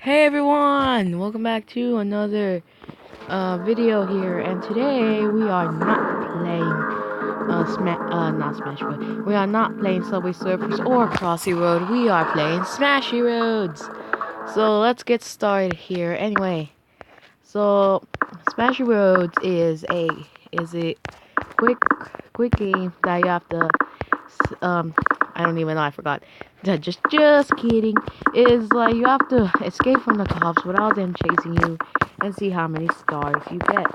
Hey everyone! Welcome back to another video here, and today we are not playing not Smash Road. We are not playing Subway Surfers or Crossy Road. We are playing Smashy Roads. So let's get started here. Anyway, so Smashy Roads is a quick quick game that you have to um I don't even know, I forgot. Just kidding. Is like you have to escape from the cops without them chasing you and see how many stars you get.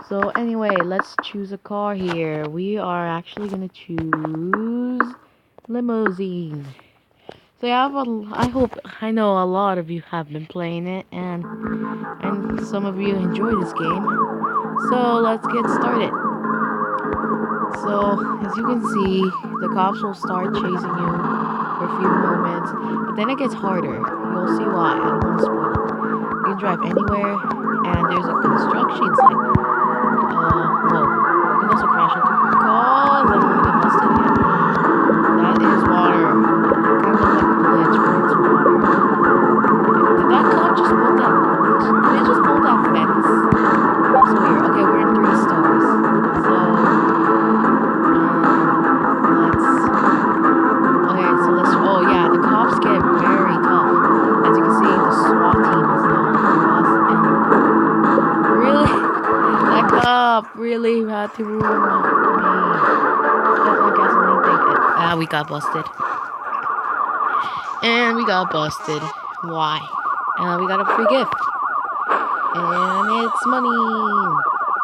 So anyway, let's choose a car here. We are actually gonna choose limousine. So I know a lot of you have been playing it, and some of you enjoy this game. So let's get started. So, as you can see, the cops will start chasing you for a few moments, but then it gets harder. You'll see why. I don't want to spoil it. You can drive anywhere, and there's a construction site. Whoa. You can also crash into cars. I don't want to get busted again. That is water. Kind of look like a glitch, but it's water. Did that cop just pull that? Did they just pull that fence? That's weird. Okay, we're in 3 stars. So. Oh yeah, the cops get very tough. As you can see, the SWAT team is now after us, and really, that cop really had to ruin me. That's my gasoline tank. We got busted. And we got busted. Why? We got a free gift. And it's money.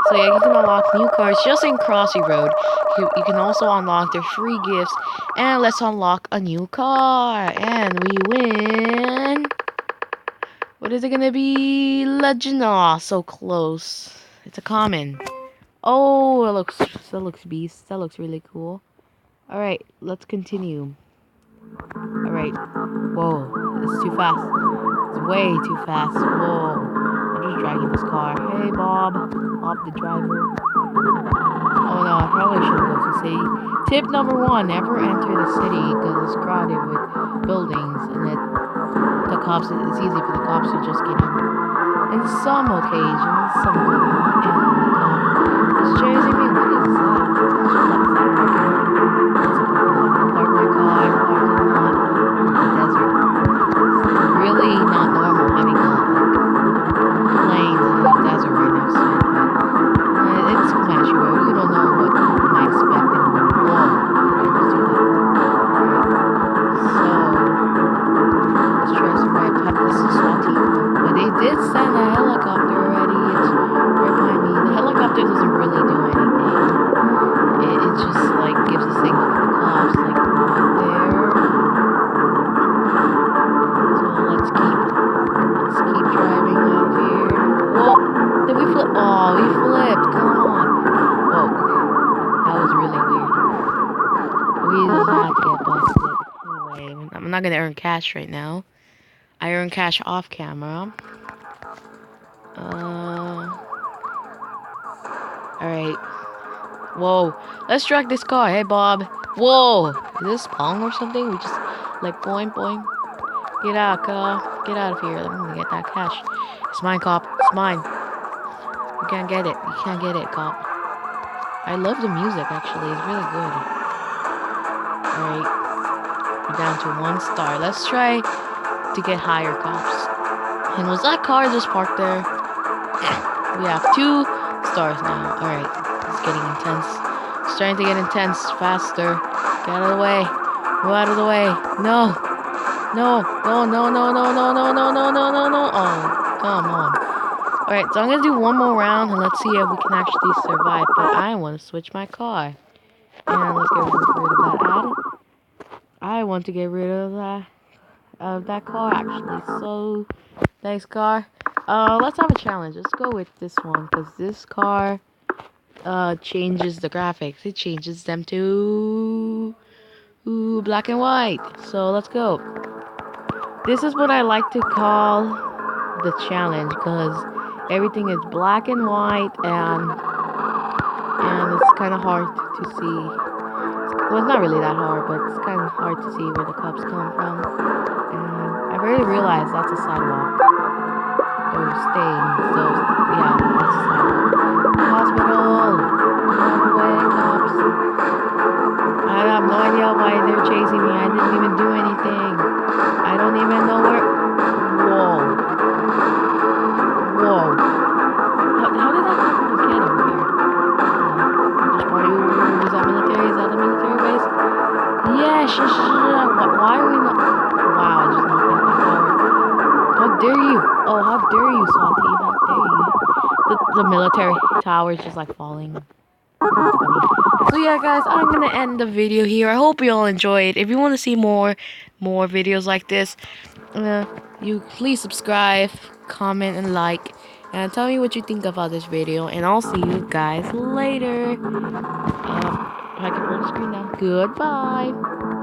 So yeah, you can unlock new cars just in Crossy Road. You can also unlock their free gifts. And let's unlock a new car. And we win. What is it gonna be? Legend. Aw, so close. It's a common. Oh, that looks beast. That looks really cool. Alright, let's continue. Alright. Whoa, it's too fast. It's way too fast. Whoa. I'm just dragging this car. Hey, Bob. Bob the driver. Oh no, I probably shouldn't go to city. Tip number 1, never enter the city because it's crowded with buildings and it's easy for the cops to just get in. In some occasions, some of them, and the cop is chasing me. What is that? It's just like that parking lot. It's a parking lot. I parked my car in the parking lot in the desert. It's really not normal having lanes in the desert right next to it, but it's Smashy Road. You don't know what am I expecting. Whoa, I just do that. So let's try some right pop. This is SWAT team, but they did send a helicopter already. It's right behind me. The helicopter doesn't really do anything. It just like gives a signal for the cops, like right there. So let's keep driving out of here. Whoa! Did we flip? Oh, we flipped. Come on. Whoa. That was really weird. We just had to get busted. Anyway, I'm not gonna earn cash right now. I earn cash off camera. Alright. Whoa. Let's drag this car. Hey, Bob. Whoa. Is this Pong or something? We just like boing boing. Get out, cop. Get out of here. I'm gonna get that cash. It's mine, cop. It's mine. You can't get it. You can't get it, cop. I love the music, actually. It's really good. Alright. We're down to 1 star. Let's try to get higher, cops. And was that car just parked there? We have 2 stars now. Alright. It's getting intense. It's trying to get intense. Faster. Get out of the way. Go out of the way. No. No. No, no, no, no, no, no, no, no, no, no, no. Oh, come on. Alright, so I'm gonna do 1 more round and let's see if we can actually survive. But I want to switch my car. And let's get rid of that ad. I want to get rid of that car actually. So thanks, car. Let's have a challenge. Let's go with this one because this car changes the graphics. It changes them to black and white. So let's go. This is what I like to call the challenge because everything is black and white and it's kind of hard to see. Well, it's not really that hard, but it's kind of hard to see where the cops come from. And barely realized that's a sidewalk. Oh, staying. So, yeah, that's a sidewalk. Hospital! Run away, cops. I have no idea why they're chasing me. I didn't even do anything. I don't even know where... Whoa. Whoa. How did that cop even get over here? Just party. Ooh, is that military? Is that a military base? Yeah, why are we not... Wow, I just knocked out that tower. How dare you? Oh, how dare you, Salty? How dare you? The military tower is just like falling. That's funny. So yeah, guys, I'm gonna end the video here. I hope you all enjoyed. If you want to see more videos like this, you please subscribe, comment, and like, and tell me what you think about this video. And I'll see you guys later. I can hold the screen now. Goodbye.